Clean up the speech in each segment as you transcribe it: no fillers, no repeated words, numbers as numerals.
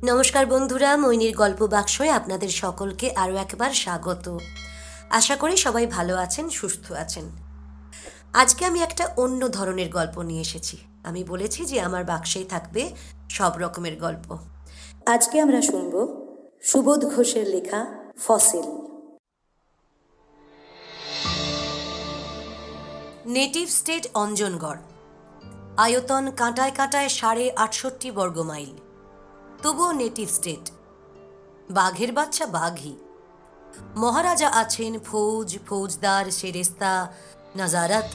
নমস্কার বন্ধুরা, মৈনীর গল্প বাক্সয় আপনাদের সকলকে আরও একবার স্বাগত। আশা করি সবাই ভালো আছেন, সুস্থ আছেন। আজকে আমি একটা অন্য ধরনের গল্প নিয়ে এসেছি। আমি বলেছি যে আমার বাক্সেই থাকবে সব রকমের গল্প। আজকে আমরা শুনব সুবোধ ঘোষের লেখা ফসিল। Native state Anjangarh. আয়তন কাঁটায় কাঁটায় 68.5 বর্গমাইল। তবুও নেটিভ স্টেট। বাঘের বাচ্চা বাঘই। মহারাজা আছেন, ফৌজদার, সেরেস্তা, নাজারাত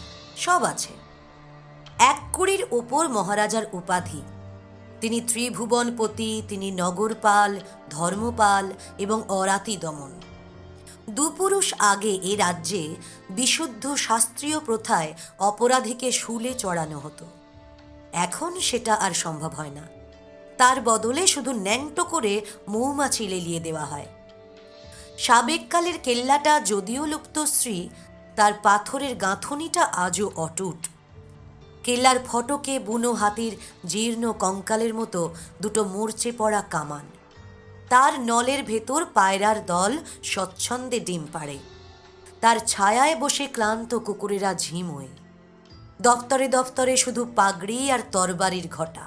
সব আছে। 1 কোটির ওপর মহারাজার উপাধি। তিনি ত্রিভুবনপতি, তিনি নগরপাল, ধর্মপাল এবং অরাতি দমন। 2 পুরুষ আগে এ রাজ্যে বিশুদ্ধ শাস্ত্রীয় প্রথায় অপরাধীকে শুলে চড়ানো হতো। এখন সেটা আর সম্ভব হয় না। তার বদলে শুধু ন্যাংটো করে মৌমাছি লেলিয়ে দেওয়া হয়। সাবেককালের কেল্লাটা যদিও লুপ্তশ্রী, তার পাথরের গাঁথনিটা আজও অটুট। কেল্লার ফটকে বুনো হাতির জীর্ণ কঙ্কালের মতো 2টো মূর্ছে পড়া কামান। তার নলের ভেতর পায়রার দল স্বচ্ছন্দে ডিম পাড়ে। তার ছায়ায় বসে ক্লান্ত কুকুরেরা ঝিমোয়। দফতরে দফতরে শুধু পাগড়ি আর তরবারির ঘটা।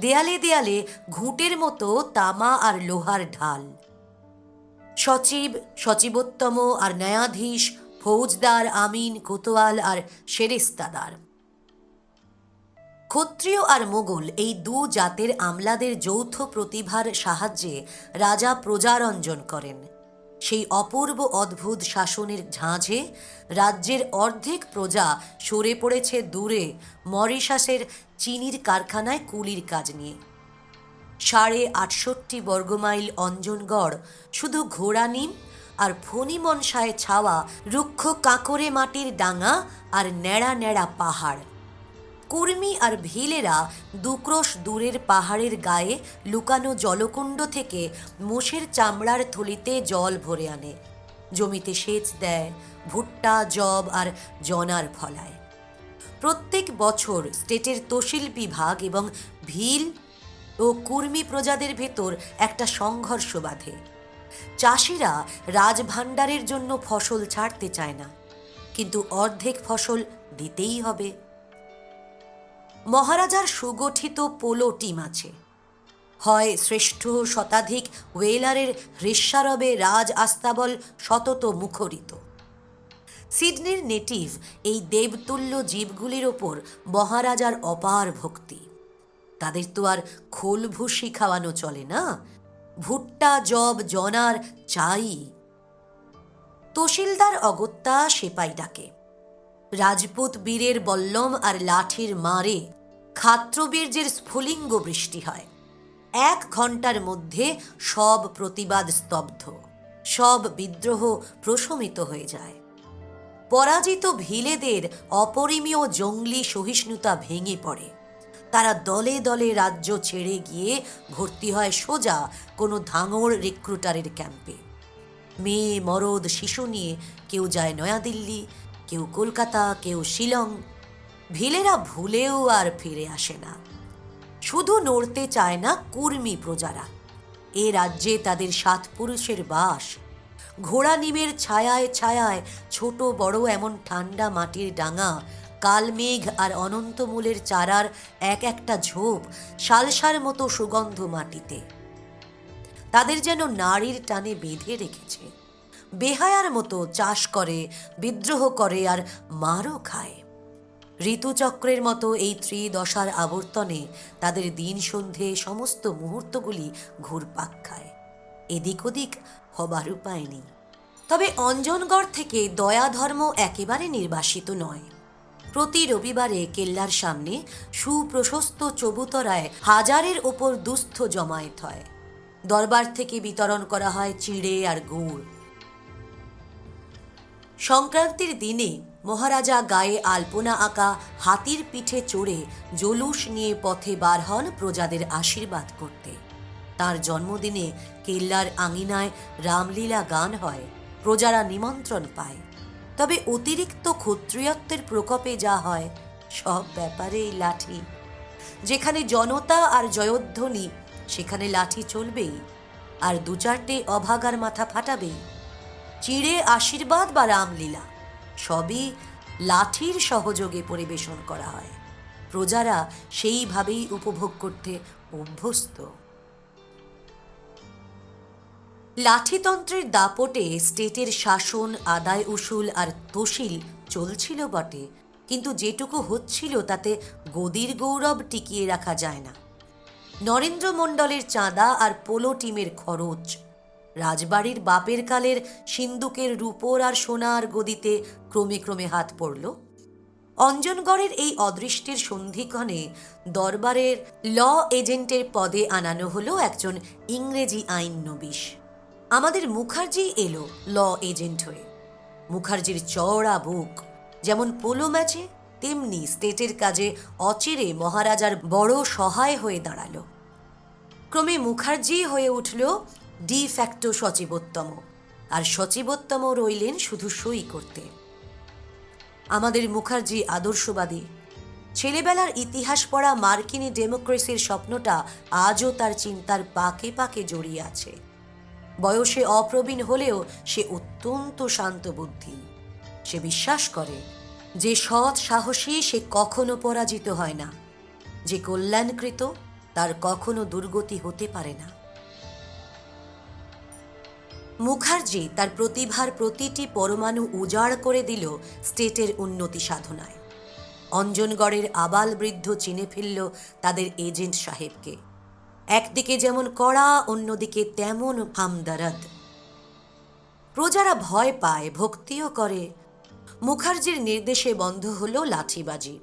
দেয়ালে দেয়ালে ঘুঁটের মতো তামা আর লোহার ঢাল। সচিব, সচিবোত্তম আর ন্যায়াধীশ, ফৌজদার, আমিন, কোতোয়াল আর সেরেস্তাদার। ক্ষত্রিয় আর মোগল এই 2 জাতের আমলাদের যৌথ প্রতিভার সাহায্যে রাজা প্রজারঞ্জন করেন। সেই অপূর্ব অদ্ভুত শাসনের ঝাঁঝে রাজ্যের অর্ধেক প্রজা সরে পড়েছে দূরে মরিশাসের চিনির কারখানায় কুলির কাজ নিয়ে। 68.5 বর্গমাইল অঞ্জনগড় শুধু ঘোড়া নিম আর ফণিমনসায় ছাওয়া রুক্ষ কাঁকরে মাটির ডাঙা আর ন্যাড়া ন্যাড়া পাহাড়। কুর্মি আর ভিলেরা 2 ক্রোশ দূরের পাহাড়ের গায়ে লুকানো জলকুণ্ড থেকে মোষের চামড়ার থলিতে জল ভরে আনে। জমিতে সেচ দেয়, ভুট্টা, জব আর জনার ফলায়। প্রত্যেক বছর স্টেটের তহসিল বিভাগ এবং ভিল ও কুর্মি প্রজাদের ভেতর একটা সংঘর্ষ বাধে। চাষিরা রাজভাণ্ডারের জন্য ফসল ছাড়তে চায় না, কিন্তু অর্ধেক ফসল দিতেই হবে। মহারাজার সুগঠিত পোলো টিম আছে। হয় শ্রেষ্ঠ শতাধিক ওয়েলারের হৃষ্যারবে রাজ আস্তাবল সতত মুখরিত। সিডনির নেটিভ এই দেবতুল্য জীবগুলির ওপর মহারাজার অপার ভক্তি। তাদের তো আর খোল ভুসি খাওয়ানো চলে না, ভুট্টা, জব, জনার চাই। তহসিলদার অগত্যা সেপাই ডাকে। রাজপুত বীরের বল্লম আর লাঠির মারে ক্ষাত্রবীর্যের স্ফুলিঙ্গ বৃষ্টি হয়। 1 ঘন্টার মধ্যে সব প্রতিবাদ স্তব্ধ, সব বিদ্রোহ প্রশমিত হয়ে যায়। পরাজিত ভিলেদের অপরিমেয় জঙ্গলি সহিষ্ণুতা ভেঙে পড়ে। তারা দলে দলে রাজ্য ছেড়ে গিয়ে ভর্তি হয় সোজা কোনো ধাঙড় রিক্রুটারের ক্যাম্পে। মেয়ে, মরদ, শিশু নিয়ে কেউ যায় নয়াদিল্লি, কেউ কলকাতা, কেউ শিলং। ভিলেরা ভুলেও আর ফিরে আসে না। শুধু নড়তে চায় না কুর্মি প্রজারা। এ রাজ্যে তাদের 7 পুরুষের বাস। ঘোড়া নিমের ছায়ায় ছায়ায় ছোট বড় এমন ঠান্ডা মাটির ডাঙা, কালমেঘ আর অনন্তমূলের চারার একটা ঝোপ শালসার মতো সুগন্ধ মাটিতে। তাদের যেন নারীর টানে বেঁধে রেখেছে। বেহায়ার মতো চাষ করে, বিদ্রোহ করে আর মারও খায়। ঋতুচক্রের মতো এই ত্রিদশার আবর্তনে তাদের দিন সন্ধে সমস্ত মুহূর্তগুলি ঘুরপাক খায়। এদিক ওদিক হবার উপায় নেই। তবে অঞ্জনগড় থেকে দয়া ধর্ম একেবারে নির্বাসিত নয়। প্রতি রবিবারে কেল্লার সামনে সুপ্রশস্ত চবুতরায় 1000-এর ওপর দুস্থ জমায়েত হয়। দরবার থেকে বিতরণ করা হয় চিড়ে আর গুড়। সংক্রান্তির দিনে মহারাজা গায়ে আলপনা আঁকা হাতির পিঠে চড়ে জলুস নিয়ে পথে বার হন প্রজাদের আশীর্বাদ করতে। তার জন্মদিনে কেল্লার আঙিনায় রামলীলা গান হয়, প্রজারা নিমন্ত্রণ পায়। তবে অতিরিক্ত ক্ষত্রিয়ত্বের প্রকোপে যা হয়, সব ব্যাপারেই লাঠি। যেখানে জনতা আর জয়ধ্বনি সেখানে লাঠি চলবেই, আর দু চারটে অভাগার মাথা ফাটাবেই। চিড়ে আশীর্বাদ বা রামলীলা সবই লাঠির সহযোগে পরিবেশন করা হয়। প্রজারা সেইভাবেই উপভোগ করতে অভ্যস্ত। লাঠিতন্ত্রের দাপটে স্টেটের শাসন, আদায় উসুল আর তশিল চলছিল বটে, কিন্তু যেটুকু হচ্ছিল তাতে গদির গৌরব টিকিয়ে রাখা যায় না। নরেন্দ্র মণ্ডলের চাঁদা আর পোলো টিমের খরচ, রাজবাড়ির বাপের কালের সিন্দুকের রূপোর আর সোনার গদিতে ক্রমে ক্রমে হাত পড়ল। অঞ্জনগড়ের এই অদৃষ্টের সন্ধিক্ষণে দরবারের ল এজেন্টের পদে আনানো হলো একজন ইংরেজি আইননবিশ। আমাদের মুখার্জি এলো ল এজেন্ট হয়ে। মুখার্জির চওড়া বুক যেমন পোলো ম্যাচে, তেমনি স্টেটের কাজে অচিরে মহারাজার বড় সহায় হয়ে দাঁড়ালো। ক্রমে মুখার্জি হয়ে উঠল ডি ফ্যাক্টো সচিবোত্তম, আর সচিবোত্তম রইলেন শুধু সই করতে। আমাদের মুখার্জি আদর্শবাদী। ছেলেবেলার ইতিহাস পড়া মার্কিনী ডেমোক্রেসির স্বপ্নটা আজও তার চিন্তার পাকে পাকে জড়িয়ে আছে। বয়সে অপ্রবীণ হলেও সে অত্যন্ত শান্ত বুদ্ধি। সে বিশ্বাস করে যে সৎ সাহসী সে কখনো পরাজিত হয় না, যে কল্যাণকৃত তার কখনো দুর্গতি হতে পারে না। মুখার্জি তার প্রতিভার প্রতিটি পরমাণু উজাড় করে দিল স্টেটের উন্নতি সাধনায়। অঞ্জনগড়ের আবাল বৃদ্ধ চিনে ফেলল তাদের এজেন্ট সাহেবকে। একদিকে যেমন কড়া, অন্যদিকে তেমন হামদরদ। প্রজারা ভয় পায়, ভক্তিও করে। মুখার্জির নির্দেশে বন্ধ হলো লাঠিবাজি।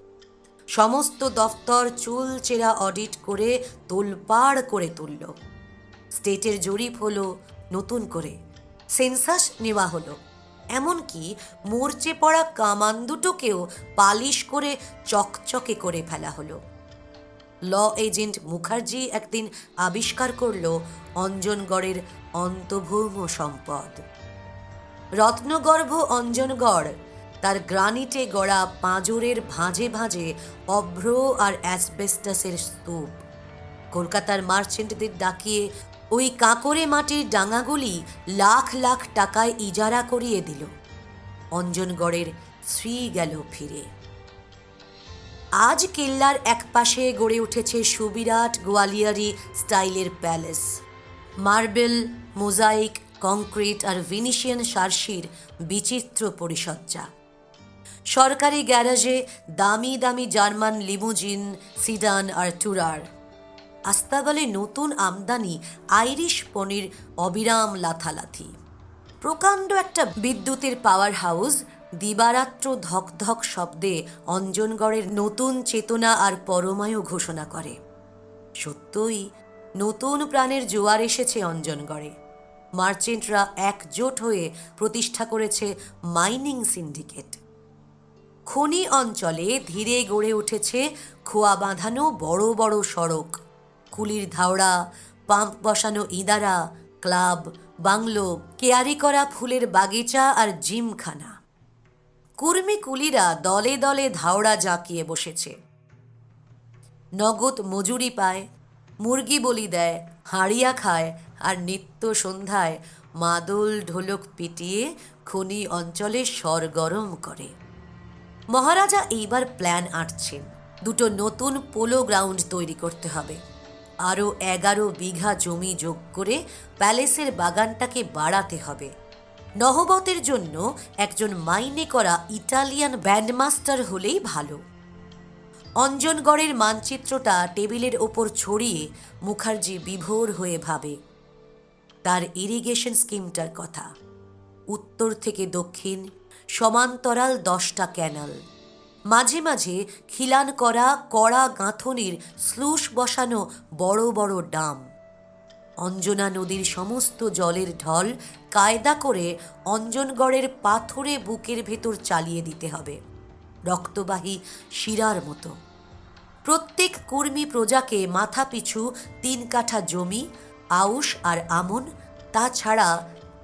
সমস্ত দফতর চুলচেরা অডিট করে তোলপাড় করে তুলল। স্টেটের জরিপ হলো নতুন করে, সেন্সাস নেওয়া হলো। এমনকি মরচে পড়া কামান দুটোকেও পালিশ করে চকচকে করে ফেলা হলো। ল এজেন্ট মুখার্জি একদিন আবিষ্কার করল অঞ্জনগড়ের অন্তভৌম সম্পদ। রত্নগর্ভ অঞ্জনগড় তার গ্রানিটে গড়া পাঁজরের ভাঁজে ভাঁজে অভ্র আর অ্যাসবেস্টাসের স্তূপ। কলকাতার মার্চেন্টদের ডাকিয়ে ওই কাঁকড়ে মাটির ডাঙাগুলি লাখ লাখ টাকায় ইজারা করিয়ে দিল। অঞ্জনগড়ের শ্রী গেল ফিরে। আজ কেল্লার একপাশে গড়ে উঠেছে সুবিরাট গোয়ালিয়ারি স্টাইলের প্যালেস। মার্বেল, মোজাইক, কংক্রিট আর ভেনিশিয়ান সার্সির বিচিত্র পরিসজ্জা। সরকারি গ্যারাজে দামি দামি জার্মান লিমুজিন, সিডান আর টুরার। আস্তাবলে নতুন আমদানি আইরিশ পনির অবিরাম লাথালাথি। প্রকাণ্ড একটা বিদ্যুতের পাওয়ার হাউস দিবারাত্র ধকধক শব্দে অঞ্জনগড়ের নতুন চেতনা আর পরমায়ু ঘোষণা করে। সত্যই নতুন প্রাণের জোয়ার এসেছে অঞ্জনগড়ে। মার্চেন্টরা একজোট হয়ে প্রতিষ্ঠা করেছে মাইনিং সিন্ডিকেট। খনি অঞ্চলে ধীরে গড়ে উঠেছে খোয়া বাঁধানো বড় বড় সড়ক, কুলির ধাওড়া, পাম্প বসানো ইদারা, ক্লাব, বাংলো, কেয়ারি করা ফুলের বাগিচা আর জিমখানা। কুর্মী কুলিরা দলে দলে ধাওড়া জাঁকিয়ে বসেছে। নগদ মজুরি পায়, মুরগি বলি দেয়, হাঁড়িয়া খায়, আর নিত্য সন্ধ্যায় মাদল ঢোলক পিটিয়ে খনি অঞ্চলে সরগরম করে। মহারাজা এইবার প্ল্যান আঁটছেন। দুটো নতুন পোলো গ্রাউন্ড তৈরি করতে হবে। আরও 11 বিঘা জমি যোগ করে প্যালেসের বাগানটাকে বাড়াতে হবে। নহবতের জন্য একজন মাইনে করা ইটালিয়ান ব্যান্ডমাস্টার হলেই ভালো। অঞ্জনগড়ের মানচিত্রটা টেবিলের ওপর ছড়িয়ে মুখার্জি বিভোর হয়ে ভাবে তার ইরিগেশন স্কিমটার কথা। উত্তর থেকে দক্ষিণ সমান্তরাল 10টা ক্যানাল, মাঝে মাঝে খিলান করা কড়া গাঁথনির স্লুস বসানো বড় বড় ডাম। অঞ্জনা নদীর সমস্ত জলের ঢল কায়দা করে অঞ্জনগড়ের পাথরে বুকের ভেতর চালিয়ে দিতে হবে, রক্তবাহী শিরার মতো। প্রত্যেক কুর্মী প্রজাকে মাথা পিছু 3 কাঠা জমি, আউশ আর আমন, তাছাড়া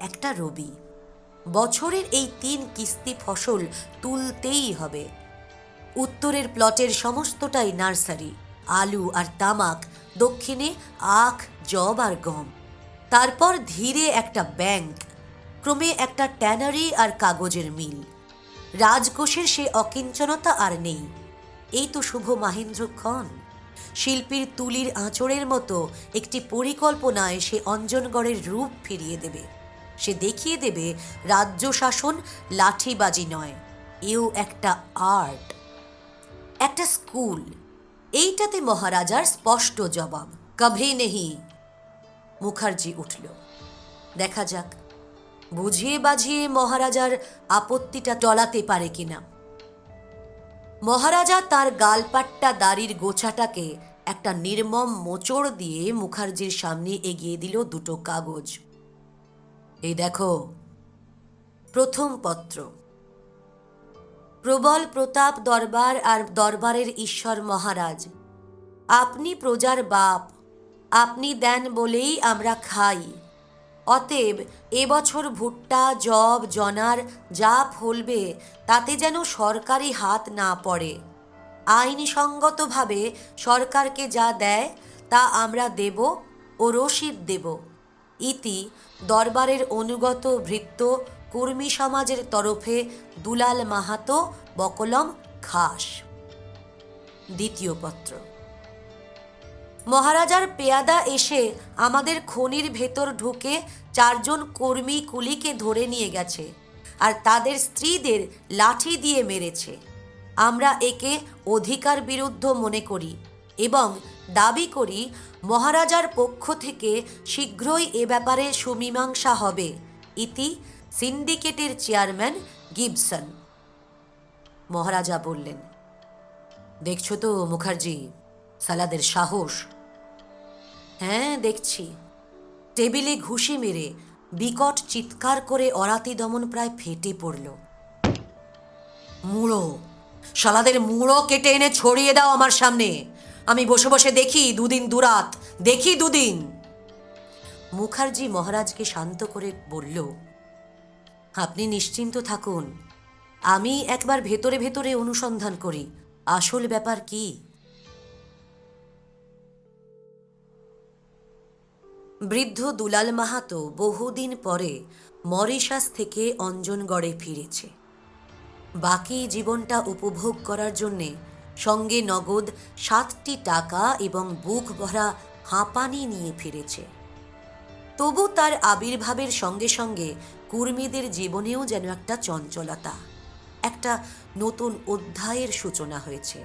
একটা রবি। বছরের এই 3 কিস্তি ফসল তুলতেই হবে। উত্তরের প্লটের সমস্তটাই নার্সারি, আলু আর তামাক, দক্ষিণে আখ, যব আর গম। তারপর ধীরে একটা ব্যাংক, ক্রমে একটা ট্যানারি আর কাগজের মিল। রাজকোষের সে অকিঞ্চনতা আর নেই। এই তো শুভ মাহেন্দ্রক্ষণ। শিল্পীর তুলির আঁচড়ের মতো একটি পরিকল্পনায় সে অঞ্জনগড়ের রূপ ফিরিয়ে দেবে। সে দেখিয়ে দেবে রাজ্য শাসন লাঠিবাজি নয়, এও একটা আর্ট, একটা স্কুল। এইটাতে মহারাজার স্পষ্ট জবাব, কভি নেহি। মুখার্জি উঠল। দেখা যাক বুঝিয়ে বাঝিয়ে মহারাজার আপত্তিটা টলাতে পারে কিনা। মহারাজা তার গালপাট্টা দাড়ির গোছাটাকে একটা নির্মম মোচড় দিয়ে মুখার্জির সামনে এগিয়ে দিল দুটো কাগজ। এই দেখো, প্রথম পত্র। প্রবল প্রতাপ দরবার আর দরবারের ঈশ্বর মহারাজ, আপনি প্রজার বাপ, আপনি দেন বলেই আমরা খাই। অতএব এবছর ভুট্টা, যব, জনার যা ফলবে তাতে যেন সরকারি হাত না পড়ে। আইনসঙ্গতভাবে সরকারকে যা দেয় তা আমরা দেব ও রসিদ দেব। ইতি দরবারের অনুগত ভৃত্য কর্মী সমাজের তরফে দুলাল মাহাতো, বকলম, খাস। দ্বিতীয় পত্র। মহারাজার পেয়াদা এসে আমাদের খনির ভেতর ঢুকে 4 জন কর্মী কুলিকে ধরে নিয়ে গেছে আর তাদের স্ত্রীদের লাঠি দিয়ে মেরেছে। আমরা একে অধিকার বিরুদ্ধ মনে করি এবং দাবি করি মহারাজার পক্ষ থেকে শীঘ্রই এ ব্যাপারে সুমীমাংসা হবে। ইতি সিন্ডিকেটের চেয়ারম্যান গিবসন। মহারাজা বললেন, দেখছো তো মুখার্জি, সালাদের সাহস। হ্যাঁ দেখছি। টেবিলে ঘুষি মেরে বিকট চিৎকার করে অরাতি দমন প্রায় ফেটে পড়ল। মুড়ো, শালাদের মুড়ো কেটে এনে ছড়িয়ে দাও আমার সামনে। আমি বসে বসে দেখি দুদিন দুরাত, দেখি দুদিন। মুখার্জি মহারাজকে শান্ত করে বলল, আপনি নিশ্চিন্ত থাকুন, আমি একবার ভেতরে ভেতরে অনুসন্ধান করি আসল ব্যাপার কি। বৃদ্ধ দুলাল মাহাতো বহুদিন পরে মরিশাস থেকে অঞ্জনগড়ে ফিরেছে। বাকি জীবনটা উপভোগ করার জন্যে সঙ্গে নগদ 7টি টাকা এবং বুক ভরা হাঁপানি নিয়ে ফিরেছে। তবু তার আবির্ভাবের সঙ্গে সঙ্গে কুর্মীদের জীবনেও যেন একটা চঞ্চলতা, একটা নতুন অধ্যায়ের সূচনা হয়েছে।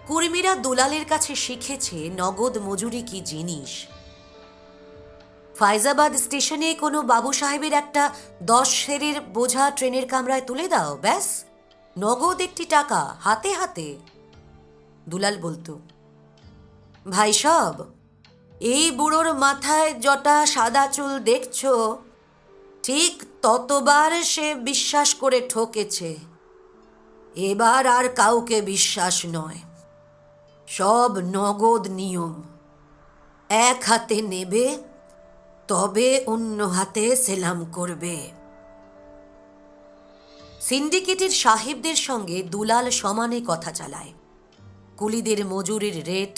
কুর্মীরা দুলালের কাছে শিখেছে নগদ মজুরি কি জিনিস। ফায়জাবাদ স্টেশনে কোনো বাবু সাহেবের একটা 10 সেরের বোঝা ট্রেনের কামরায় তুলে দাও, ব্যাস নগদ একটি টাকা হাতে হাতে। দুলাল বলতো, ভাই সব, এই বুড়োর মাথায় যটা সাদা চুল দেখছ, ঠিক ততবার সে বিশ্বাস করে ঠকেছে। এবার আর কাউকে বিশ্বাস নয়, সব নগদ নিয়ম। এক হাতে নেবে, তবে অন্য হাতে সেলাম করবে। সিন্ডিকেটের সাহেবদের সঙ্গে দুলাল সমানে কথা চালায়। কুলিদের মজুরির রেট,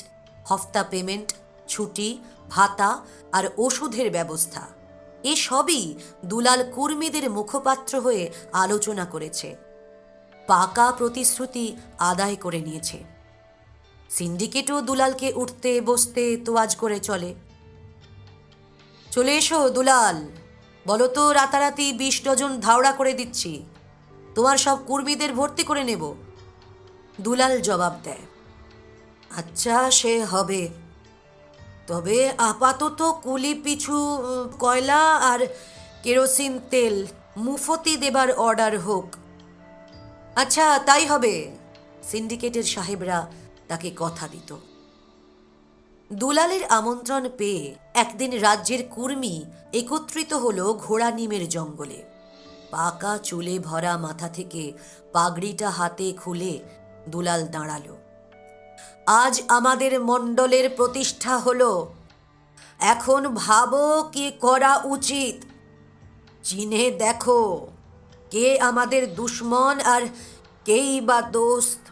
হফতা পেমেন্ট, ছুটি, ভাতা আর ওষুধের ব্যবস্থা, এসবই দুলাল কুর্মীদের মুখপাত্র হয়ে আলোচনা করেছে। পাকা প্রতিশ্রুতি আদায় করে নিয়েছে। সিন্ডিকেটও দুলালকে উঠতে বসতে তোয়াজ করে চলে। চলে এসো দুলাল, বলো তো রাতারাতি 20 ডজন ধাওড়া করে দিচ্ছি, তোমার সব কুর্মীদের ভর্তি করে নেব। দুলাল জবাব দেয়, আচ্ছা সে হবে, তবে আপাতত কুলি পিছু কয়লা আর কেরোসিন তেল মুফতি দেবার অর্ডার হোক। আচ্ছা তাই হবে, সিন্ডিকেটের সাহেবরা তাকে কথা দিত। দুলালের আমন্ত্রণ পেয়ে একদিন রাজ্যের কুর্মী একত্রিত হলো ঘোড়ানিমের জঙ্গলে। পাকা চুলে ভরা মাথা থেকে পাগড়িটা হাতে খুলে দুলাল দাঁড়ালো। আজ আমাদের মণ্ডলের প্রতিষ্ঠা হলো, এখন ভাবো কি করা উচিত। চিনে দেখো কে আমাদের দুশ্মন আর কেই বা দোস্ত।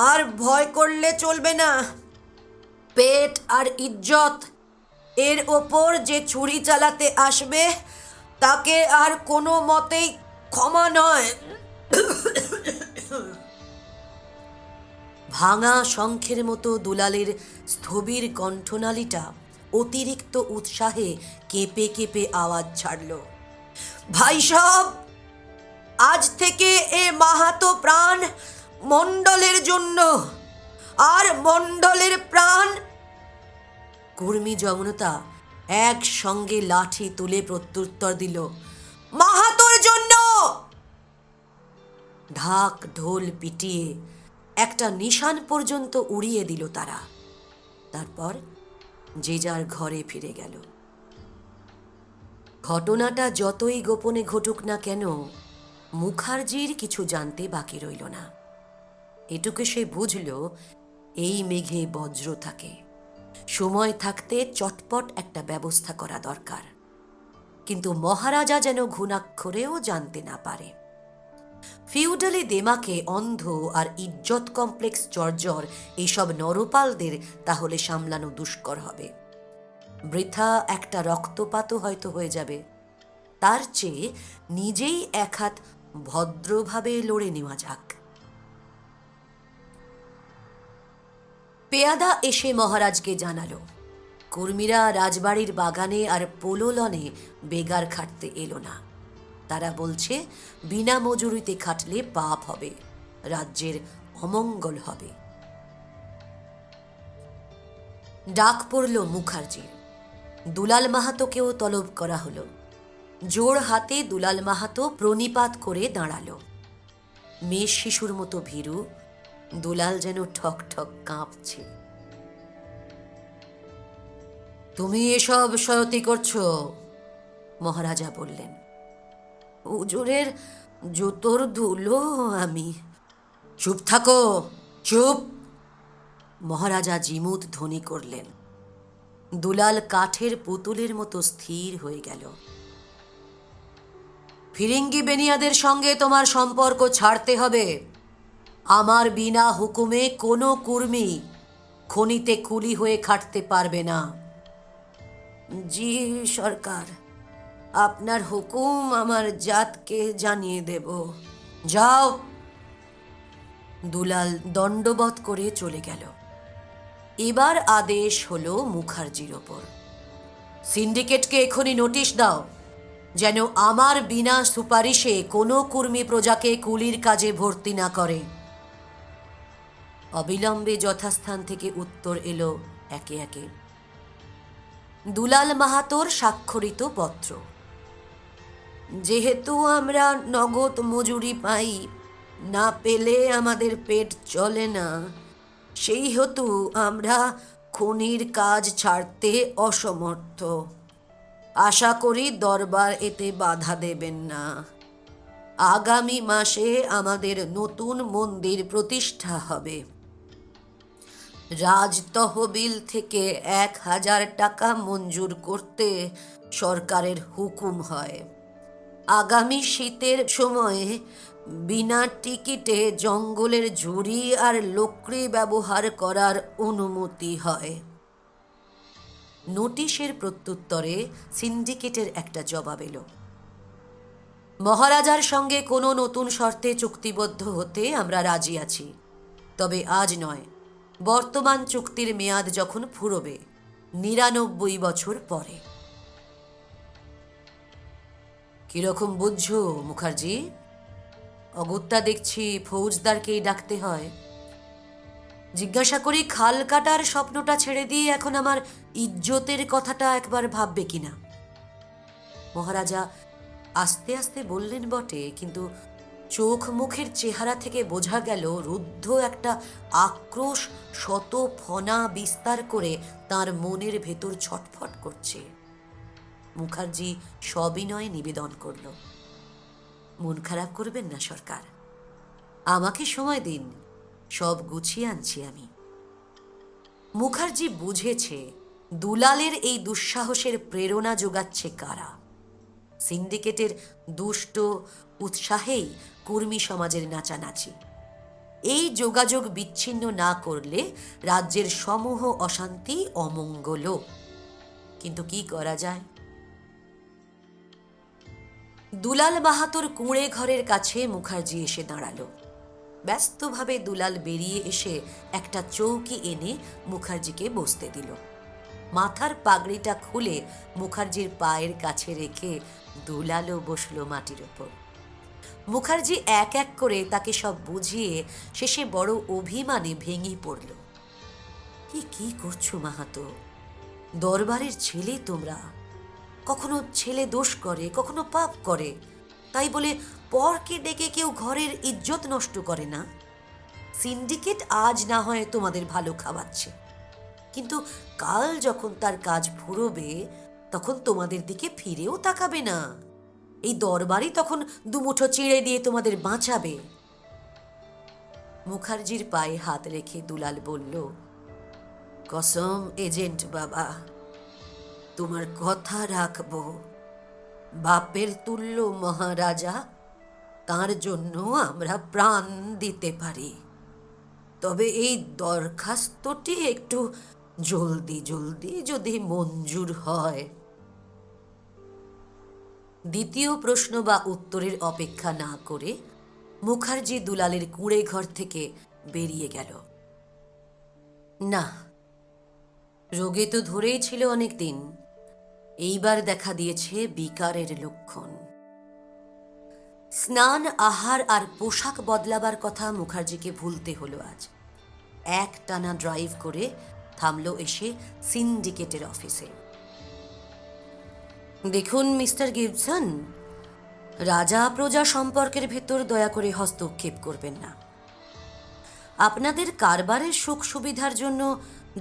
আর ভয় করলে চলবে না। পেট আর ইজ্জত এর ওপর যে ছুরি চালাতে আসবে তাকে আর কোনো মতেই ক্ষমা নয়। ভাঙা শঙ্খের মতো দুলালের স্থবির কণ্ঠনালীটা অতিরিক্ত উৎসাহে কেঁপে কেঁপে আওয়াজ ছাড়ল। ভাই সব, আজ থেকে এ মাহাতো প্রাণ মণ্ডলের জন্য, আর মণ্ডলের প্রাণ। কর্মী জমনতা একসঙ্গে লাঠি তুলে প্রত্যুত্তর দিল, মাহাতোর জন্য। ঢাক ঢোল পিটিয়ে একটা নিশান পর্যন্ত উড়িয়ে দিল তারা। তারপর যে যার ঘরে ফিরে গেল। ঘটনাটা যতই গোপনে ঘটুক না কেন, মুখার্জির কিছু জানতে বাকি রইল না। এটুকু সে বুঝল, এই মেঘে বজ্র থাকে, সময় থাকতে চটপট একটা ব্যবস্থা করা দরকার। কিন্তু মহারাজা যেন ঘুণাক্ষরেও জানতে না পারে। ফিউডালি দেমাকে অন্ধ আর ইজ্জত কমপ্লেক্স জর্জর এইসব নরপালদের তাহলে সামলানো দুষ্কর হবে। বৃথা একটা রক্তপাতও হয়তো হয়ে যাবে। তার চেয়ে নিজেই এক হাত ভদ্রভাবে লড়ে নেওয়া যাক। পেয়াদা এসে মহারাজকে জানালো, কর্মীরা রাজবাড়ির বাগানে আর পোলো লনে বেগার খাটতে এলো না। তারা বলছে বিনা মজুরিতে খাটলে পাপ হবে, রাজ্যের অমঙ্গল হবে। ডাক পড়ল মুখার্জির। দুলাল মাহাতোকেও তলব করা হলো। জোর হাতে দুলাল মাহাতো প্রণিপাত করে দাঁড়ালো। মেয়ে শিশুর মতো ভীরু, দুলাল যেন ঠক ঠক কাঁপছে। তুমি এসব সয়তি করছো? মহারাজা বললেন। হুজুরের জুতোর ধুলো আমি। চুপ থাকো, চুপ! মহারাজা জিমুত ধ্বনি করলেন। দুলাল কাঠের পুতুলের মতো স্থির হয়ে গেল। ফিরিঙ্গি বেনিয়াদের সঙ্গে তোমার সম্পর্ক ছাড়তে হবে। আমার বিনা হুকুমে কোনো কর্মী খনিতে কুলি হয়ে খাটতে পারবে না। জি সরকার, আপনার হুকুম আমার জাতকে জানিয়ে দেব। যাও। দুলাল দণ্ডবৎ করে চলে গেল। এবার আদেশ হলো মুখার্জির ওপর। সিন্ডিকেটকে এখনই নোটিশ দাও, যেন আমার বিনা সুপারিশে কোনো কর্মী প্রজাকে কুলির কাজে ভর্তি না করে। অবিলম্বে যথাস্থান থেকে উত্তর এলো একে একে। দুলাল মাহাতোর স্বাক্ষরিত পত্র। যেহেতু আমরা নগদ মজুরি পাই, না পেলে আমাদের পেট চলে না, সেই হেতু আমরা খনির কাজ ছাড়তে অসমর্থ। আশা করি দরবার এতে বাধা দেবেন না। আগামী মাসে আমাদের নতুন মন্দির প্রতিষ্ঠা হবে। রাজতহবিল থেকে 1000 টাকা মঞ্জুর করতে সরকারের হুকুম হয়। আগামী শীতের সময়ে বিনা টিকিটে জঙ্গলের ঝুড়ি আর লকড়ি ব্যবহার করার অনুমতি হয়। নোটিশের প্রত্যুত্তরে সিন্ডিকেটের একটা জবাব এলো। মহারাজার সঙ্গে কোনো নতুন শর্তে চুক্তিবদ্ধ হতে আমরা রাজি আছি, তবে আজ নয়, বর্তমান চুক্তির মেয়াদ যখন ফুরবে 99 বছর পরে। কিরকম বুঝছো মুখার্জি? অগত্যা দেখছি ফৌজদারকেই ডাকতে হয়। জিজ্ঞাসা করি, খাল কাটার স্বপ্নটা ছেড়ে দিয়ে এখন আমার ইজ্জতের কথাটা একবার ভাববে কিনা? মহারাজা আস্তে আস্তে বললেন বটে, কিন্তু চোখ মুখের চেহারা থেকে বোঝা গেল রুদ্ধ একটা আক্রোশ শত ফনা বিস্তার করে তার মনের ভেতর ছটফট করছে। মুখার্জি সবিনয়ে নিবেদন করল, মন খারাপ করবেন না সরকার, আমাকে সময় দিন, সব গুছিয়ে আনছি আমি। মুখার্জি বুঝেছে দুলালের এই দুঃসাহসের প্রেরণা যোগাচ্ছে কারা। সিন্ডিকেটের দুষ্ট উৎসাহেই কর্মী সমাজের নাচানাচি। এই যোগাযোগ বিচ্ছিন্ন না করলে রাজ্যের সমূহ অশান্তি অমঙ্গল। কিন্তু কি করা যায়? দুলাল বাহাদুর কুঁড়ে ঘরের কাছে মুখার্জি এসে দাঁড়ালো। ব্যস্তভাবে দুলাল বেরিয়ে এসে একটা চৌকি এনে মুখার্জিকে বসতে দিল। মাথার পাগড়িটা খুলে মুখার্জির পায়ের কাছে রেখে দুলালও বসলো মাটির ওপর। মুখার্জি এক এক করে তাকে সব বুঝিয়ে শেষে বড় অভিমানে ভেঙে পড়ল। কি করছো মাহাতো? দরবারের ছেলে তোমরা। কখনো ছেলে দোষ করে, কখনো পাপ করে, তাই বলে পরকে ডেকে কেউ ঘরের ইজ্জত নষ্ট করে না। সিন্ডিকেট আজ না হয় তোমাদের ভালো খাওয়াচ্ছে, কিন্তু কাল যখন তার কাজ ফুরোবে তখন তোমাদের দিকে ফিরেও তাকাবে না। এই দরবারই তখন দুমুঠো চিড়ে দিয়ে তোমাদের বাঁচাবে। মুখার্জির পায়ে হাত রেখে দুলাল বলল, কসম এজেন্ট বাবা, তোমার কথা রাখবো। বাপের তুল্য মহারাজা, তার জন্য আমরা প্রাণ দিতে পারি। তবে এই দরখাস্তটি একটু জলদি জলদি যদি মঞ্জুর হয়। দ্বিতীয় প্রশ্ন বা উত্তরের অপেক্ষা না করে মুখার্জি দুলালের কুঁড়ে ঘর থেকে বেরিয়ে গেল। না, রোগে তো ধরেই ছিল অনেক দিন, এইবার দেখা দিয়েছে বিকারের লক্ষণ। স্নান, আহার আর পোশাক বদলাবার কথা মুখার্জিকে ভুলতে হলো আজ। এক টানা ড্রাইভ করে থামলো এসে সিন্ডিকেটের অফিসে। দেখুন মিস্টার গিবসন, রাজা প্রজা সম্পর্কের ভেতর দয়া করে হস্তক্ষেপ করবেন না। আপনাদের কারবারের সুখ সুবিধার জন্য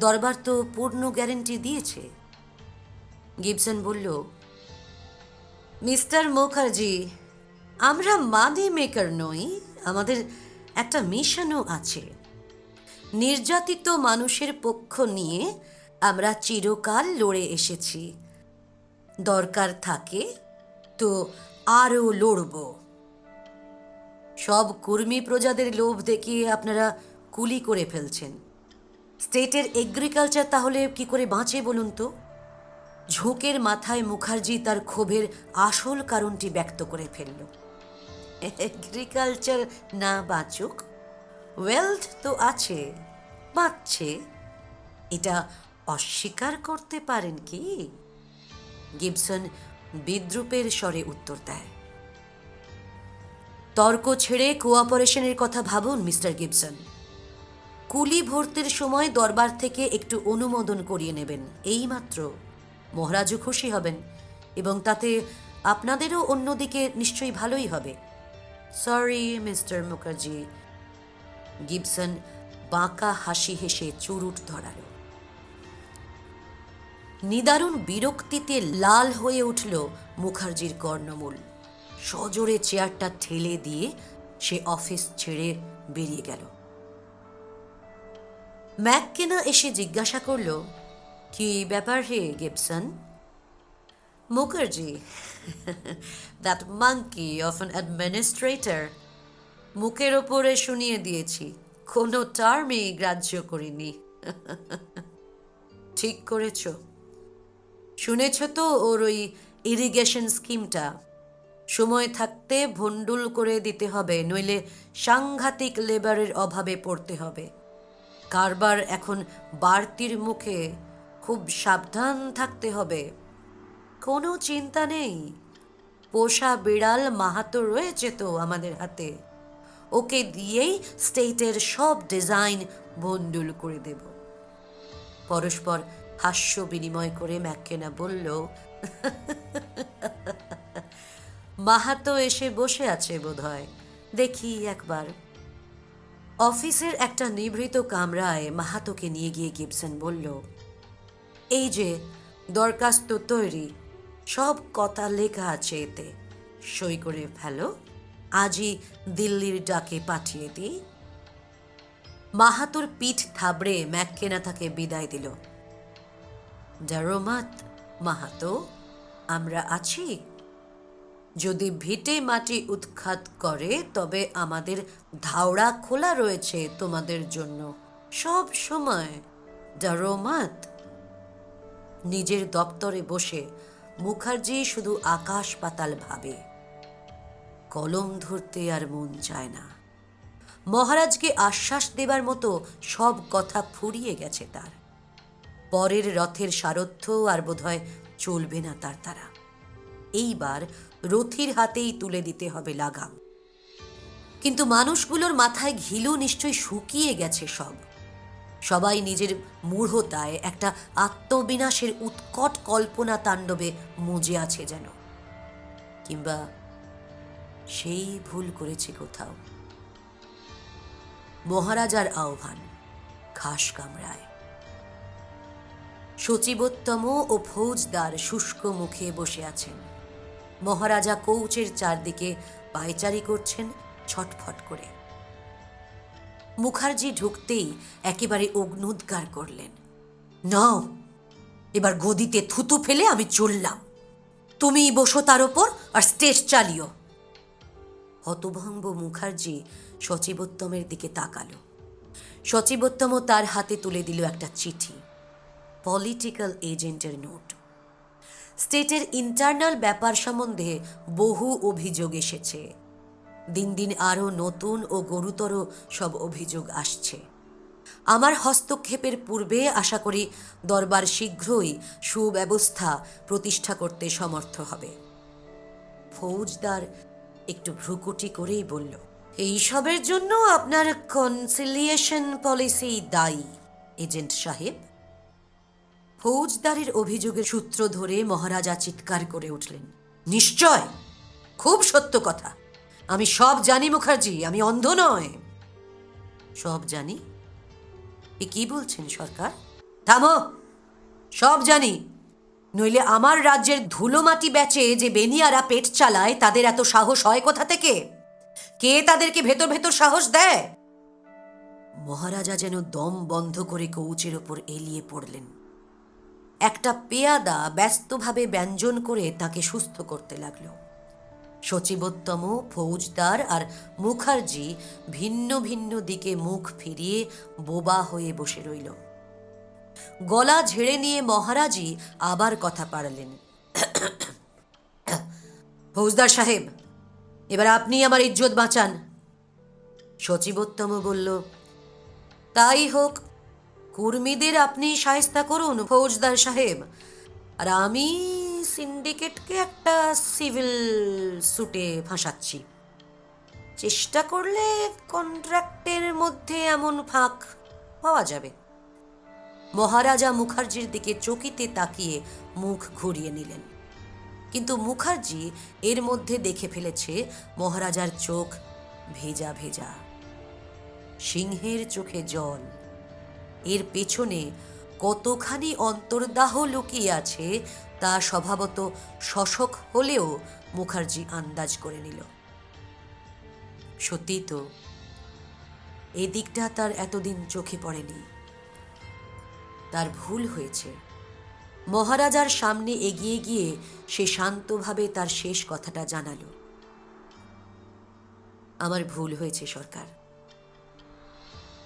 দরবার তো পূর্ণ গ্যারান্টি দিয়েছে। গিবসন বলল, মিস্টার মুখার্জি, আমরা মানি মেকার নই, আমাদের একটা মিশনও আছে। নির্যাতিত মানুষের পক্ষ নিয়ে আমরা চিরকাল লড়ে এসেছি। দরকার থাকে তো আরও লড়ব। সব কর্মী প্রজাদের লোভ দেখিয়ে আপনারা কুলি করে ফেলছেন। স্টেটের এগ্রিকালচার তাহলে কি করে বাঁচে বলুন তো? ঝোঁকের মাথায় মুখার্জি তার ক্ষোভের আসল কারণটি ব্যক্ত করে ফেলল। এগ্রিকালচার না বাঁচুক, ওয়েলথ তো আছে, বাঁচছে, এটা অস্বীকার করতে পারেন কি? গিবসন বিদ্রুপের স্বরে উত্তর দেয়। তর্ক ছেড়ে কোঅপারেশনের কথা ভাবুন মিস্টার গিবসন। কুলি ভর্তির সময় দরবার থেকে একটু অনুমোদন করিয়ে নেবেন, এইমাত্র। মহারাজও খুশি হবেন এবং তাতে আপনাদেরও অন্যদিকে নিশ্চয়ই ভালোই হবে। Sorry mister Mukherjee. গিবসন বাঁকা হাসি হেসে চুরুট ধরাল। নিদারুণ বিরক্তিতে লাল হয়ে উঠল মুখার্জির কর্ণমূল। সজোরে চেয়ারটা ঠেলে দিয়ে সে অফিস ছেড়ে বেরিয়ে গেল। ম্যাককেনা এসে জিজ্ঞাসা করল, কি ব্যাপার হে Gibson? Mukherjee, that monkey of an administrator. মুখের ওপরে শুনিয়ে দিয়েছি, কোনো টার্মই গ্রাহ্য করিনি। ঠিক করেছ। শুনেছ তো ওর ওই ইরিগেশন স্কিমটা? সময় থাকতে ভণ্ডুল করে দিতে হবে, নইলে সাংঘাতিক লেবারের অভাবে পড়তে হবে। কারবার এখন বাড়তির মুখে, খুব সাবধান থাকতে হবে। কোনো চিন্তা নেই, পোষা বিড়াল মাহাতো রয়েছে তো আমাদের হাতে, ওকে দিয়েই স্টেটের সব ডিজাইন ভণ্ডুল করে দেব। পরস্পর হাস্য বিনিময় করে ম্যাককেনা বলল, মাহাতো এসে বসে আছে বোধহয়, দেখি একবার। অফিসের একটা নিভৃত কামরায় মাহাতোকে নিয়ে গিয়ে গিবসন বলল, এই যে দরখাস্ত তৈরি, সব কথা লেখা আছে এতে, সই করে ফেলো, আজই দিল্লির ডাকে পাঠিয়ে দিই। মাহাতোর পিঠ থাবড়ে ম্যাককেনা তাকে বিদায় দিল। ডারোমাত মাহাতো, আমরা আছি। যদি ভিটে মাটি উৎখাত করে তবে আমাদের ধাওড়া খোলা রয়েছে তোমাদের জন্য সব সময়। দারোমাত। নিজের দপ্তরে বসে মুখার্জি শুধু আকাশ পাতাল ভাবে। কলম ধরতে আর মন চায় না। মহারাজকে আশ্বাস দেবার মতো সব কথা ফুরিয়ে গেছে তার। পরের রথের সারথ্য আর বোধহয় চলবে না তার দ্বারা। এইবার রথীর হাতেই তুলে দিতে হবে লাগাম। কিন্তু মানুষগুলোর মাথায় ঘিলু নিশ্চয়ই শুকিয়ে গেছে সব। সবাই নিজের মূঢ়তায় একটা আত্মবিনাশের উৎকট কল্পনা তাণ্ডবে মজে আছে যেন। কিংবা সেই ভুল করেছে কোথাও। মহারাজার আহ্বান খাস কামরায়। সচিবোত্তম ও ফৌজদার শুষ্ক মুখে বসে আছেন। মহারাজা কৌচের চারদিকে পায়চারি করছেন ছটফট করে। মুখার্জি ঢুকতেই একেবারে অগ্নুদ্গার করলেন, নাও এবার গদিতে থুতু ফেলে আমি চললাম, তুমি বসো তার ওপর আর স্টেজ চালিও। হতভম্ব মুখার্জি সচিবোত্তমের দিকে তাকালো। সচিবোত্তম তার হাতে তুলে দিল একটা চিঠি, পলিটিক্যাল এজেন্টের নোট। স্টেটের ইন্টারনাল ব্যাপার সম্বন্ধে বহু অভিযোগ এসেছে। দিন দিন আরও নতুন ও গুরুতর সব অভিযোগ আসছে। আমার হস্তক্ষেপের পূর্বে আশা করি দরবার শীঘ্রই সুব্যবস্থা প্রতিষ্ঠা করতে সমর্থ হবে। ফৌজদার একটু ভ্রুকুটি করেই বলল, এইসবের জন্য আপনার কনসিলিয়েশন পলিসি দায়ী এজেন্ট সাহেব। ফৌজদারের অভিযোগের সূত্র ধরে মহারাজা চিৎকার করে উঠলেন, নিশ্চয়, খুব সত্য কথা। আমি সব জানি মুখার্জি, আমি অন্ধ নয়। সব জানি? এ কি বলছেন সরকার? থামো, সব জানি, নইলে আমার রাজ্যের ধুলো মাটি বেচে যে বেনিয়ারা পেট চালায় তাদের এত সাহস হয় কোথা থেকে? কে তাদেরকে ভেতর ভেতর সাহস দেয়? মহারাজা যেন দম বন্ধ করে কৌচের ওপর এলিয়ে পড়লেন। একটা পেয়াদা ব্যস্তভাবে ব্যঞ্জন করে তাকে সুস্থ করতে লাগলো। সচিবোত্তম, ফৌজদার আর মুখার্জি ভিন্ন ভিন্ন দিকে মুখ ফিরিয়ে বোবা হয়ে বসে রইল। গলা ঝেড়ে নিয়ে মহারাজই আবার কথা পাড়ালেন, ফৌজদার সাহেব, এবার আপনি আমার ইজ্জত বাঁচান। সচিবোত্তম বলল, তাই হোক, কর্মীদের আপনি শায়েস্তা করুন ফৌজদার সাহেব, আর আমি সিন্ডিকেটকে একটা সিভিল সুটে ফাঁসাচ্ছি। চেষ্টা করলে কন্ট্রাক্টের মধ্যে এমন ফাঁক পাওয়া যাবে। মহারাজা মুখার্জির দিকে চকিতে তাকিয়ে মুখ ঘুরিয়ে নিলেন। কিন্তু মুখার্জি এর মধ্যে দেখে ফেলেছে মহারাজার চোখ ভেজা ভেজা, সিংহের চোখে জল। এর পেছনে কতখানি অন্তর্দাহ লুকিয়ে আছে তা স্বভাবত শশক হলেও মুখার্জি আন্দাজ করে নিল। সত্যি তো, এদিকটা তার এতদিন চোখে পড়েনি। তার ভুল হয়েছে। মহারাজার সামনে এগিয়ে গিয়ে সে শান্তভাবে তার শেষ কথাটা জানালো, আমার ভুল হয়েছে সরকার,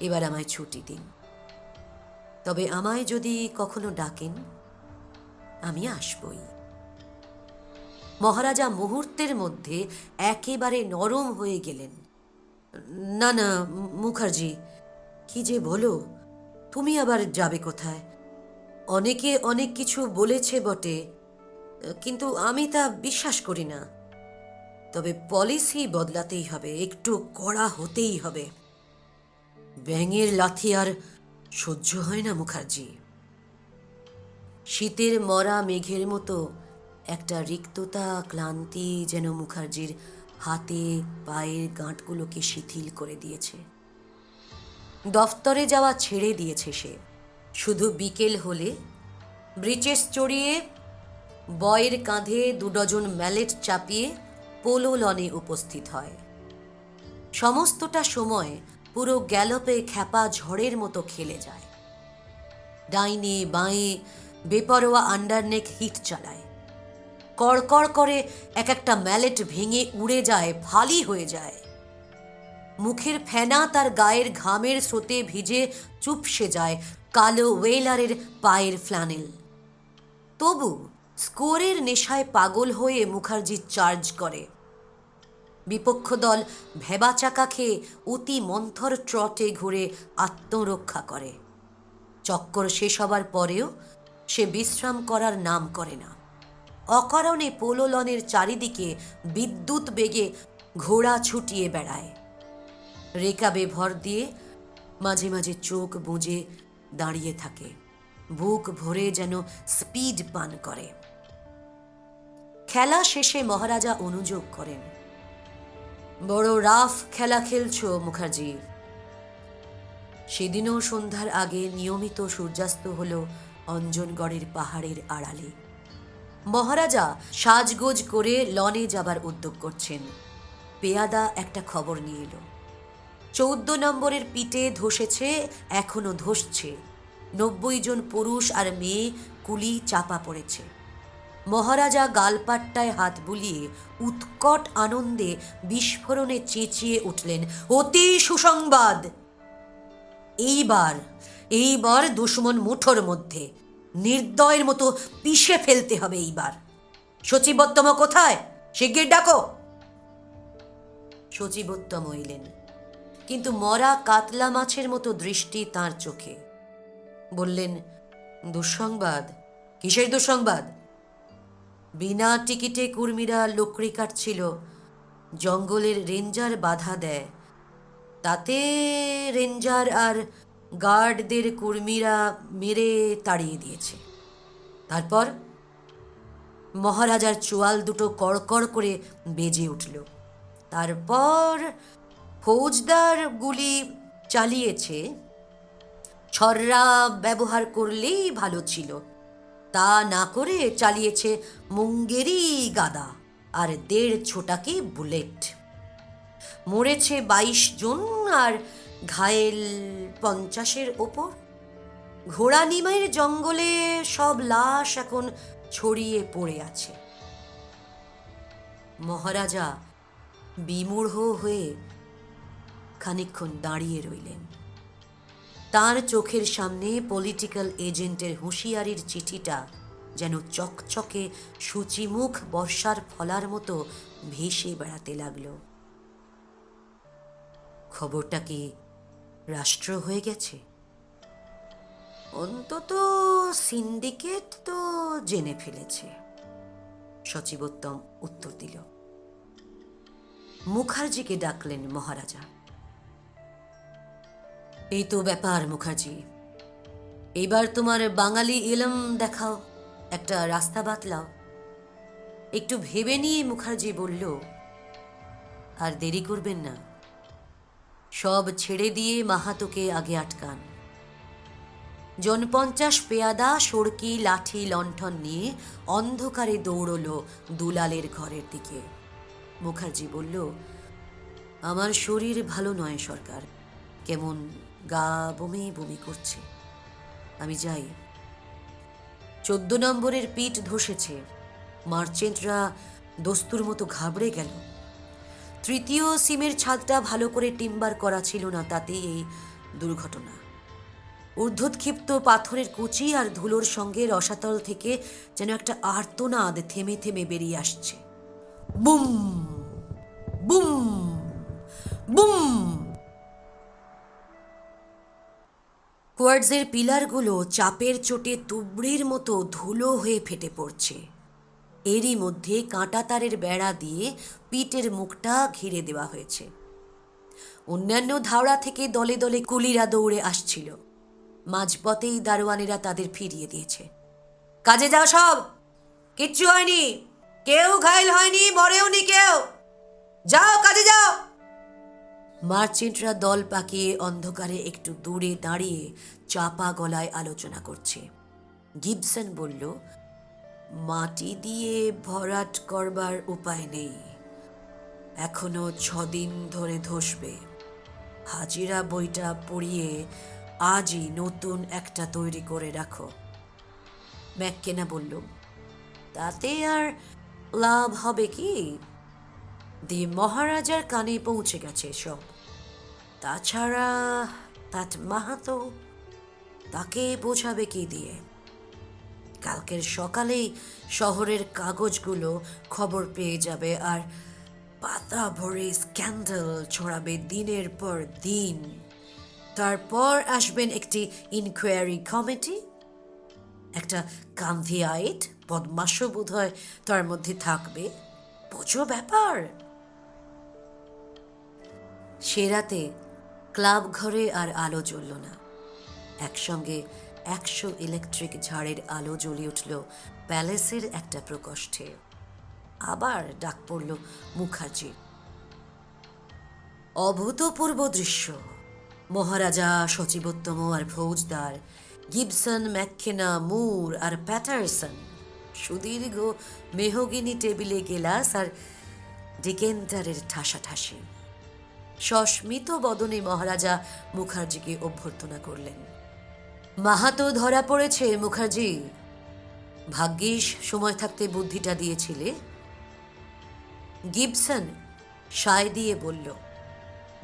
এবার আমায় ছুটি দিন। তবে আমায় যদি কখনো ডাকেন আমি আসবই। মহারাজা মুহূর্তের মধ্যে একেবারে নরম হয়ে গেলেন। না না মুখার্জি, কি যে বলো, তুমি আবার যাবে কোথায়? অনেকে অনেক কিছু বলেছে বটে, কিন্তু আমি তা বিশ্বাস করি না। তবে পলিসি বদলাতেই হবে, একটু কড়া হতেই হবে। ব্যাঙের লাথি আর সহ্য হয় না মুখার্জি। শীতের মরা মেঘের মতো একটা রিক্ততা, ক্লান্তি যেন মুখার্জির হাতে পায়ের গাঁটগুলোকে শিথিল করে দিয়েছে। দফতরে যাওয়া ছেড়ে দিয়েছে সে। শুধু বিকেল হলে ব্রিচেস চড়িয়ে বয়ের কাঁধে 2 ডজন ম্যালেট চাপিয়ে পোলো লনে উপস্থিত হয়। সমস্তটা সময় পুরো গ্যালপে খ্যাপা ঝড়ের মতো খেলে যায়। ডাইনে বাঁয়ে বেপরোয়া আন্ডারনেক হিট চালায়। কড়কড় করে এক একটা ম্যালেট ভেঙে উড়ে যায়, ফালি হয়ে যায়। মুখের ফেনা তার গায়ের ঘামের স্রোতে ভিজে চুপসে যায় কালো ওয়েলারের পায়ের ফ্ল্যানেল। তবু স্কোরের নেশায় পাগল হয়ে মুখার্জি চার্জ করে। বিপক্ষ দল ভেবাচাকা খেয়ে অতি মন্থর ট্রটে ঘুরে আত্মরক্ষা করে। চক্কর শেষ হবার পরেও সে বিশ্রাম করার নাম করে না। অকারণে পোলোলনের চারিদিকে বিদ্যুৎ বেগে ঘোড়া ছুটিয়ে বেড়ায়। রেকাবে ভর দিয়ে মাঝে মাঝে চোখ বুজে দাঁড়িয়ে থাকে, বুক ভরে যেন স্পিড পান করে। খেলা শেষে মহারাজা অনুযোগ করেন, বড় রাফ খেলা খেলছো মুখার্জি। সেদিনও সন্ধ্যার আগে নিয়মিত সূর্যাস্ত হল অঞ্জনগড়ের পাহাড়ের আড়ালে। মহারাজা সাজগোজ করে লনে যাবার উদ্যোগ করছেন। পেয়াদা একটা খবর নিয়ে এলো, 14 নম্বরের পিঠে ধসেছে, এখনো ধসছে। 90 জন পুরুষ আর মেয়ে কুলি চাপা পড়েছে। মহারাজা গালপাট্টায় হাত বুলিয়ে উৎকট আনন্দে বিস্ফোরণে চেঁচিয়ে উঠলেন, অতি সুসংবাদ! এইবার দুশমন মুঠোর মধ্যে, নির্দয়ের মতো পিষে ফেলতে হবে এইবার। সচিবোত্তম কোথায়? শিগগির ডাকো। সচিবোত্তম এলেন, কিন্তু মরা কাতলা মাছের মতো দৃষ্টি তাঁর চোখে। বললেন, দুঃসংবাদ? কিসের দুঃসংবাদ? বিনা টিকিটে কুর্মীরা লোকড়ি কাটছিল, জঙ্গলের রেঞ্জার বাধা দেয়, তাতে রেঞ্জার আর গার্ডদের কুর্মীরা মেরে তাড়িয়ে দিয়েছে। তারপর মহারাজার চোয়াল দুটো কড়কড় করে বেজে উঠল। তারপর ফৌজদার গুলি চালিয়েছে, ছররা ব্যবহার করলেই ভালো ছিল, তা না করে চালিয়েছে মুঙ্গেরি গাদা আর 1.5 ছোটাকি বুলেট। মরেছে 22 জন আর ঘায়েল 50-এর ওপর। ঘোড়া নিমাইয়ের জঙ্গলে সব লাশ এখন ছড়িয়ে পড়ে আছে। মহারাজা বিমূঢ় হয়ে খানিকক্ষণ দাঁড়িয়ে রইলেন। তার চোখের সামনে পলিটিক্যাল এজেন্টের হুঁশিয়ারির চিঠিটা যেন চকচকে সূচিমুখ বর্ষার ফলার মতো ভেসে বেড়াতে লাগল। খবরটা কি রাষ্ট্র হয়ে গেছে? অন্তত সিন্ডিকেট তো জেনে ফেলেছে, সচিবোত্তম উত্তর দিল। মুখার্জিকে ডাকলেন মহারাজা। এই তো ব্যাপার মুখার্জি, এবার তোমার বাঙালি ইলম দেখাও, একটা রাস্তা বাতলাও। একটু ভেবে নিয়ে মুখার্জি বলল, আর দেরি করবেন না, সব ছেড়ে দিয়ে মাহাতোকে আগে আটকান। 50 পেয়াদা সড়কি লাঠি লণ্ঠন নিয়ে অন্ধকারে দৌড়ল দুলালের ঘরের দিকে। মুখার্জি বলল, আমার শরীর ভালো নয় সরকার, কেমন গা বমি বমি করছে, আমি যাই। 14 নম্বরের পিঠ ধসেছে, মার্চেন্টরা দস্তুর মতো ঘাবড়ে গেল। 3য় সিমের ছাদটা ভালো করে টিম্বার করা ছিল না, তাতেই এই দুর্ঘটনা। ঊর্ধ্বক্ষিপ্ত পাথরের কুচি আর ধুলোর সঙ্গে রসাতল থেকে যেন একটা আর্তনাদ থেমে থেমে বেরিয়ে আসছে। Boom boom boom. কোয়ার্টজের পিলারগুলো চাপের চোটে তুবড়ির মতো ধুলো হয়ে ফেটে পড়ছে। এরই মধ্যে কাঁটা তারের বেড়া দিয়ে পিটের মুখটা ঘিরে দেওয়া হয়েছে। অন্যান্য ধাওড়া থেকে দলে দলে কুলিরা দৌড়ে আসছিল। মাঝপথেই দারোয়ানেরা তাদের ফিরিয়ে দিয়েছে। কাজে যাও সব, কিচ্ছু হয়নি, কেউ ঘায়েল হয়নি, মরেওনি কেউ, যাও কাজে যাও। মার্চেন্টরা দল পাকিয়ে অন্ধকারে একটু দূরে দাঁড়িয়ে চাপা গলায় আলোচনা করছে। গিবসন বলল, মাটি দিয়ে ভরাট করবার উপায় নেই, এখনো 6 দিন ধরে ধসবে। হাজিরা বইটা পড়িয়ে আজই নতুন একটা তৈরি করে রাখো। ম্যাককেনা বলল, তাতে আর লাভ হবে কি? দি মহারাজার কানে পৌঁছে গেছে সব। তাছাড়া তাত মাহাতো, তাকে বোঝাবে কি দিয়ে? কালকের সকালেই শহরের কাগজগুলো খবর পেয়ে যাবে, আর পাতা ভরে স্ক্যান্ডাল ছড়াবে দিনের পর দিন। তারপর আসবেন একটি ইনকোয়ারি কমিটি, একটা কান্ধিয়াইট বদমাশও বোধ হয় তার মধ্যে থাকবে। বোঝো ব্যাপার? সে রাতে ক্লাব ঘরে আর আলো জ্বলল না। একসঙ্গে 100 ইলেকট্রিক ঝাড়ের আলো জ্বলে উঠল প্যালেসের একটা প্রকোষ্ঠে। আবার ডাক পড়ল মুখার্জির। অভূতপূর্ব দৃশ্য। মহারাজা, সচিবোত্তম আর ফৌজদার, গিবসন, ম্যাককেনা, মুর আর প্যাটারসন সুদীর্ঘ মেহগিনি টেবিলে গেলাস আর ডিকেন্টারের ঠাসাঠাসি। সস্মিত বদনে মহারাজা মুখার্জিকে অভ্যর্থনা করলেন। মাহাতো ধরা পড়েছে মুখার্জি। ভাগ্যিস সময় থাকতে বুদ্ধিটা দিয়েছিলে। গিবসন সায় দিয়ে বলল,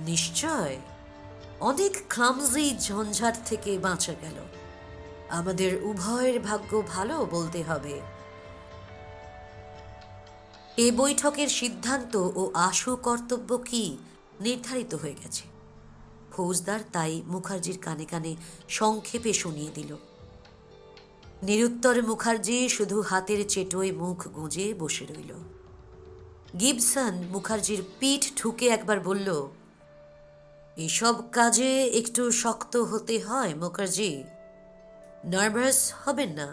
নিশ্চয়, অনেক ক্লামজি ঝঞ্ঝাট থেকে বাঁচা গেল। আমাদের উভয়ের ভাগ্য ভালো বলতে হবে। এ বৈঠকের সিদ্ধান্ত ও আশু কর্তব্য কি নির্ধারিত হয়ে গেছে। ফৌজদার তাই মুখার্জির কানে কানে সংক্ষেপে শুনিয়ে দিল। নিরুত্তর মুখার্জি শুধু হাতের চেটোয় মুখ গুঁজে বসে রইল। গিবসন মুখার্জির পিঠ ঠুকে একবার বলল, এসব কাজে একটু শক্ত হতে হয় মুখার্জি, নার্ভাস হবেন না।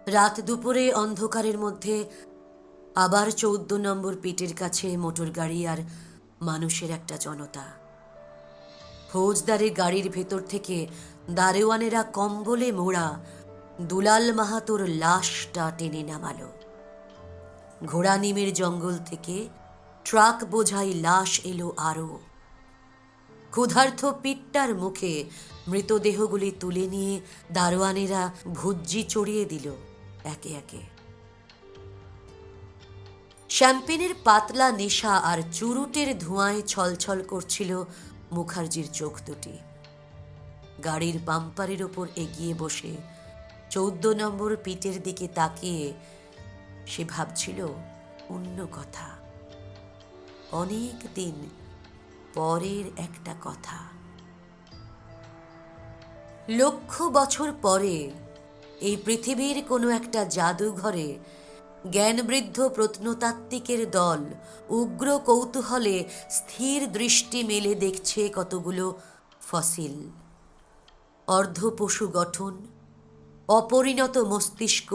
রাত দুপুরে অন্ধকারের মধ্যে আবার 14 নম্বর পিটের কাছে মোটর গাড়ি আর মানুষের একটা জনতা। ফৌজদারের গাড়ির ভেতর থেকে দারোয়ানেরা কম্বলে মোড়া দুলাল মাহাতোর লাশটা টেনে নামালো। ঘোড়ানিমের জঙ্গল থেকে ট্রাক বোঝাই লাশ এলো আরো। ক্ষুধার্ত পিটটার মুখে মৃতদেহগুলি তুলে নিয়ে দারোয়ানেরা ভুজ্জি চড়িয়ে দিল একে একে। শ্যাম্পেনের পাতলা নেশা আর চুরুটের ধোঁয়ায় ছলছল করছিল মুখার্জির চোখ দুটি। গাড়ির বাম্পারের ওপর এগিয়ে বসে 14 নম্বর পিটের দিকে তাকিয়ে সে ভাবছিল অন্য কথা, অনেক দিন পরের একটা কথা। লক্ষ বছর পরে এই পৃথিবীর কোনো একটা জাদুঘরে জ্ঞানবৃদ্ধ প্রত্নতাত্ত্বিকের দল উগ্র কৌতূহলে স্থির দৃষ্টি মেলে দেখছে কতগুলো ফসিল। অর্ধপশু গঠন, অপরিণত মস্তিষ্ক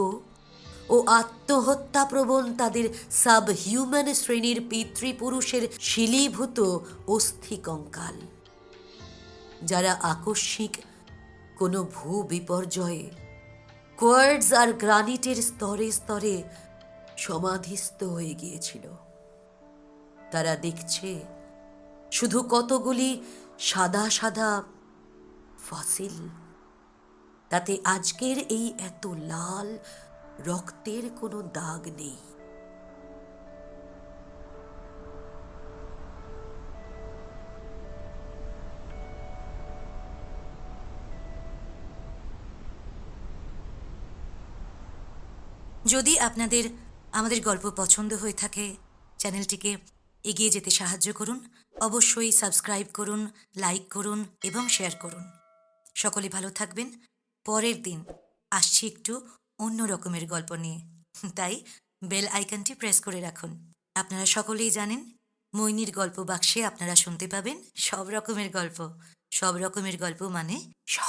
ও আত্মহত্যাপ্রবণ তাদের সাবহিউম্যান শ্রেণীর পিতৃপুরুষের শিলীভূত অস্থি কঙ্কাল, যারা আকস্মিক কোনো ভূ বিপর্যয়ে কোয়ার্টজ আর গ্রানিটের স্তরে স্তরে সমাধিস্থ হয়ে গিয়েছিল। তারা দেখছে শুধু কতগুলি সাদা সাদা ফসিল, তাতে আজকের এই এত লাল রক্তের কোনো দাগ নেই। যদি আপনাদের আমাদের গল্প পছন্দ হয়ে থাকে, চ্যানেলটিকে এগিয়ে যেতে সাহায্য করুন। অবশ্যই সাবস্ক্রাইব করুন, লাইক করুন এবং শেয়ার করুন। সকলে ভালো থাকবেন। পরের দিন আসছি একটু অন্য রকমের গল্প নিয়ে, তাই বেল আইকনটি প্রেস করে রাখুন। আপনারা সকলেই জানেন, মৈনীর গল্প বাক্সে আপনারা শুনতে পাবেন সব রকমের গল্প। সব রকমের গল্প মানে সব